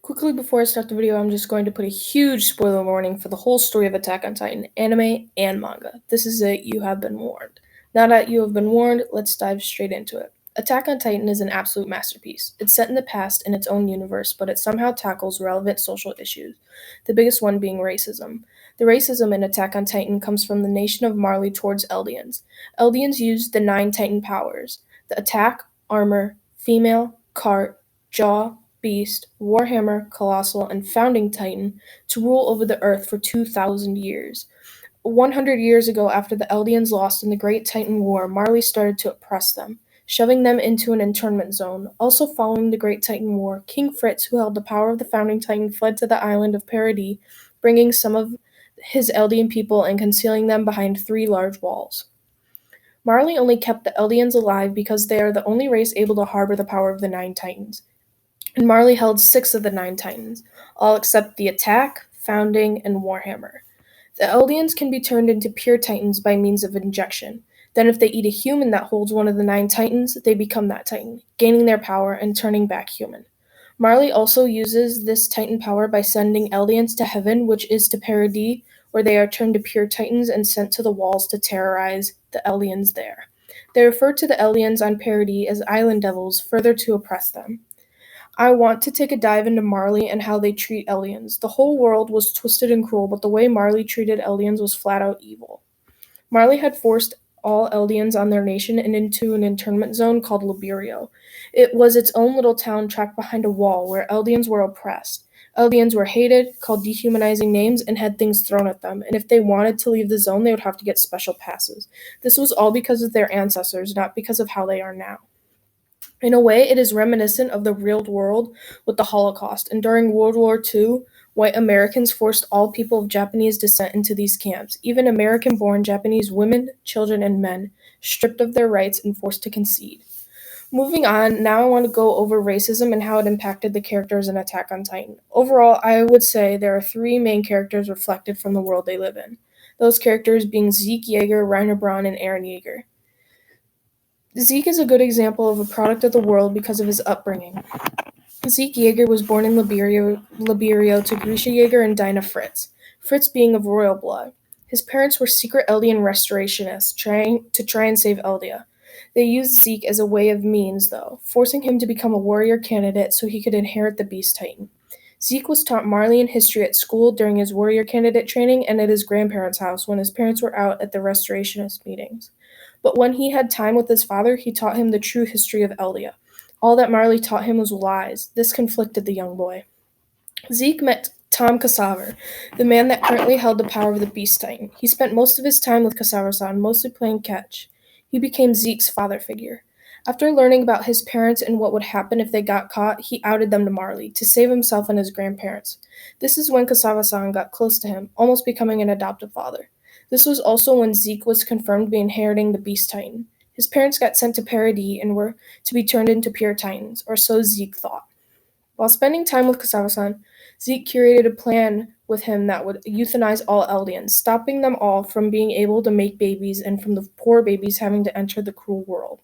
Quickly before I start the video, I'm just going to put a huge spoiler warning for the whole story of Attack on Titan, anime and manga. This is it, you have been warned. Now that you have been warned, let's dive straight into it. Attack on Titan is an absolute masterpiece. It's set in the past in its own universe, but it somehow tackles relevant social issues, the biggest one being racism. The racism in Attack on Titan comes from the nation of Marley towards Eldians. Eldians use the 9 Titan powers: the attack, armor, female, cart, jaw, Beast, Warhammer, Colossal, and Founding Titan to rule over the Earth for 2,000 years. 100 years ago, after the Eldians lost in the Great Titan War, Marley started to oppress them, shoving them into an internment zone. Also, following the Great Titan War, King Fritz, who held the power of the Founding Titan, fled to the island of Paradis, bringing some of his Eldian people and concealing them behind 3 large walls. Marley only kept the Eldians alive because they are the only race able to harbor the power of the 9 Titans, and Marley held 6 of the 9 Titans, all except the Attack, Founding, and Warhammer. The Eldians can be turned into pure Titans by means of injection. Then, if they eat a human that holds one of the 9 Titans, they become that Titan, gaining their power and turning back human. Marley also uses this Titan power by sending Eldians to heaven, which is to Paradis, where they are turned to pure Titans and sent to the walls to terrorize the Eldians there. They refer to the Eldians on Paradis as island devils, further to oppress them. I want to take a dive into Marley and how they treat Eldians. The whole world was twisted and cruel, but the way Marley treated Eldians was flat out evil. Marley had forced all Eldians on their nation and into an internment zone called Liberio. It was its own little town trapped behind a wall where Eldians were oppressed. Eldians were hated, called dehumanizing names, and had things thrown at them, and if they wanted to leave the zone, they would have to get special passes. This was all because of their ancestors, not because of how they are now. In a way, it is reminiscent of the real world with the Holocaust, and during World War II, white Americans forced all people of Japanese descent into these camps, even American born Japanese women, children, and men, stripped of their rights and forced to concede. Moving on, now I want to go over racism and how it impacted the characters in Attack on Titan. Overall, I would say there are 3 main characters reflected from the world they live in. Those characters being Zeke Yeager, Reiner Braun, and Eren Yeager. Zeke is a good example of a product of the world because of his upbringing. Zeke Yeager was born in Liberio to Grisha Yeager and Dinah Fritz, Fritz being of royal blood. His parents were secret Eldian restorationists trying to save Eldia. They used Zeke as a way of means, though, forcing him to become a warrior candidate so he could inherit the Beast Titan. Zeke was taught Marleyan history at school during his warrior candidate training and at his grandparents' house when his parents were out at the restorationist meetings. But when he had time with his father, he taught him the true history of Eldia. All that Marley taught him was lies. This conflicted the young boy. Zeke met Tom Casaver, the man that currently held the power of the Beast Titan. He spent most of his time with Casaver-san, mostly playing catch. He became Zeke's father figure. After learning about his parents and what would happen if they got caught, he outed them to Marley to save himself and his grandparents. This is when Casaver-san got close to him, almost becoming an adoptive father. This was also when Zeke was confirmed to be inheriting the Beast Titan. His parents got sent to Paradis and were to be turned into pure Titans, or so Zeke thought. While spending time with Casaver-san, Zeke curated a plan with him that would euthanize all Eldians, stopping them all from being able to make babies and from the poor babies having to enter the cruel world.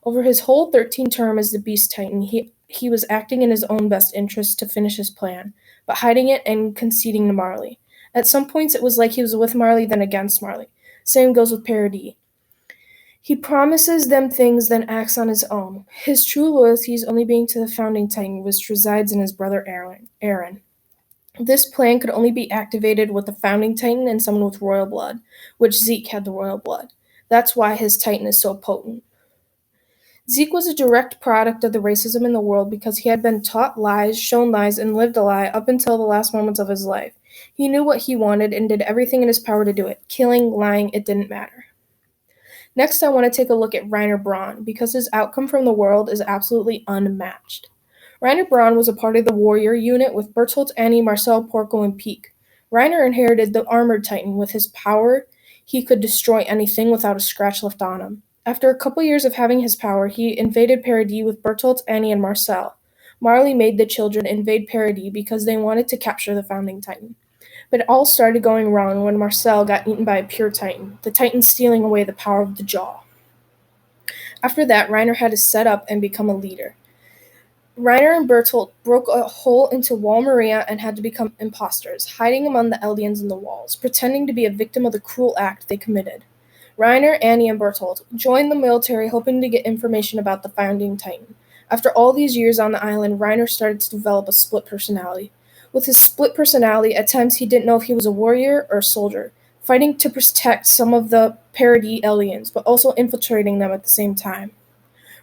Over his whole 13 term as the Beast Titan, he was acting in his own best interest to finish his plan, but hiding it and conceding to Marley. At some points, it was like he was with Marley, then against Marley. Same goes with Paradis. He promises them things, then acts on his own. His true loyalty is only being to the Founding Titan, which resides in his brother Eren. This plan could only be activated with the Founding Titan and someone with royal blood, which Zeke had the royal blood. That's why his Titan is so potent. Zeke was a direct product of the racism in the world because he had been taught lies, shown lies, and lived a lie up until the last moments of his life. He knew what he wanted and did everything in his power to do it. Killing, lying, it didn't matter. Next, I want to take a look at Reiner Braun because his outcome from the world is absolutely unmatched. Reiner Braun was a part of the warrior unit with Bertolt, Annie, Marcel, Porco, and Peak. Reiner inherited the Armored Titan. With his power, he could destroy anything without a scratch left on him. After a couple years of having his power, he invaded Paradis with Bertolt, Annie, and Marcel. Marley made the children invade Paradis because they wanted to capture the Founding Titan. But it all started going wrong when Marcel got eaten by a pure Titan, the Titan stealing away the power of the jaw. After that, Reiner had to set up and become a leader. Reiner and Bertolt broke a hole into Wall Maria and had to become impostors, hiding among the Eldians in the walls, pretending to be a victim of the cruel act they committed. Reiner, Annie, and Bertolt joined the military hoping to get information about the founding Titan. After all these years on the island, Reiner started to develop a split personality. With his split personality, at times he didn't know if he was a warrior or a soldier, fighting to protect some of the Paradis Eldians, but also infiltrating them at the same time.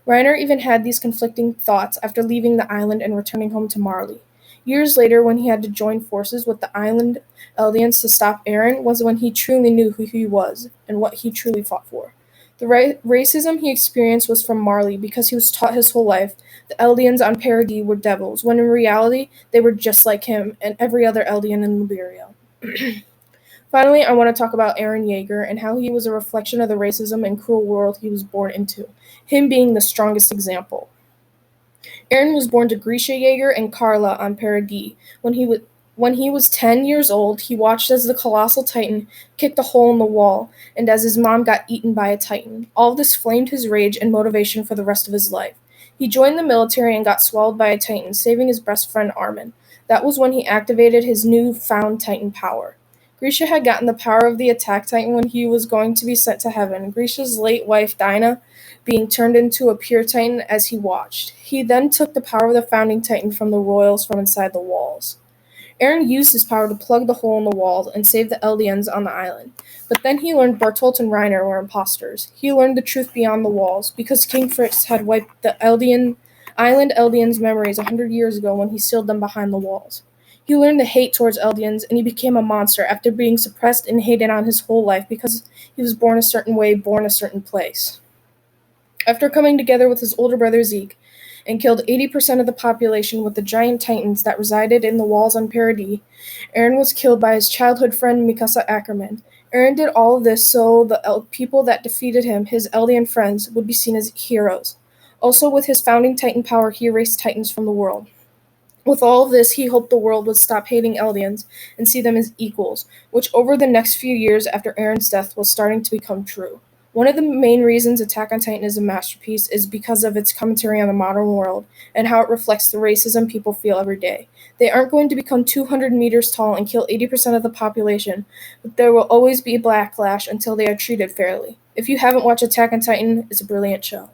Reiner even had these conflicting thoughts after leaving the island and returning home to Marley. Years later, when he had to join forces with the island Eldians to stop Eren, was when he truly knew who he was and what he truly fought for. The racism he experienced was from Marley because he was taught his whole life the Eldians on Paradis were devils, when in reality they were just like him and every other Eldian in Liberia. Finally, I want to talk about Eren Yeager and how he was a reflection of the racism and cruel world he was born into, him being the strongest example. Eren was born to Grisha Yeager and Carla on Paradis. When he was 10 years old, he watched as the colossal titan kicked a hole in the wall and as his mom got eaten by a titan. All of this flamed his rage and motivation for the rest of his life. He joined the military and got swallowed by a titan, saving his best friend Armin. That was when he activated his new found titan power. Grisha had gotten the power of the attack titan when he was going to be sent to heaven. Grisha's late wife Dinah being turned into a pure titan as he watched. He then took the power of the founding titan from the royals from inside the walls. Eren used his power to plug the hole in the walls and save the Eldians on the island. But then he learned Bertolt and Reiner were imposters. He learned the truth beyond the walls, because King Fritz had wiped the island Eldians' memories 100 years ago when he sealed them behind the walls. He learned to hate towards Eldians, and he became a monster after being suppressed and hated on his whole life because he was born a certain way, born a certain place. After coming together with his older brother Zeke and killed 80% of the population with the giant titans that resided in the walls on Paradis, Eren was killed by his childhood friend Mikasa Ackerman. Eren did all of this so the people that defeated him, his Eldian friends, would be seen as heroes. Also, with his founding titan power, he erased titans from the world. With all of this, he hoped the world would stop hating Eldians and see them as equals, which over the next few years after Eren's death was starting to become true. One of the main reasons Attack on Titan is a masterpiece is because of its commentary on the modern world and how it reflects the racism people feel every day. They aren't going to become 200 meters tall and kill 80% of the population, but there will always be backlash until they are treated fairly. If you haven't watched Attack on Titan, it's a brilliant show.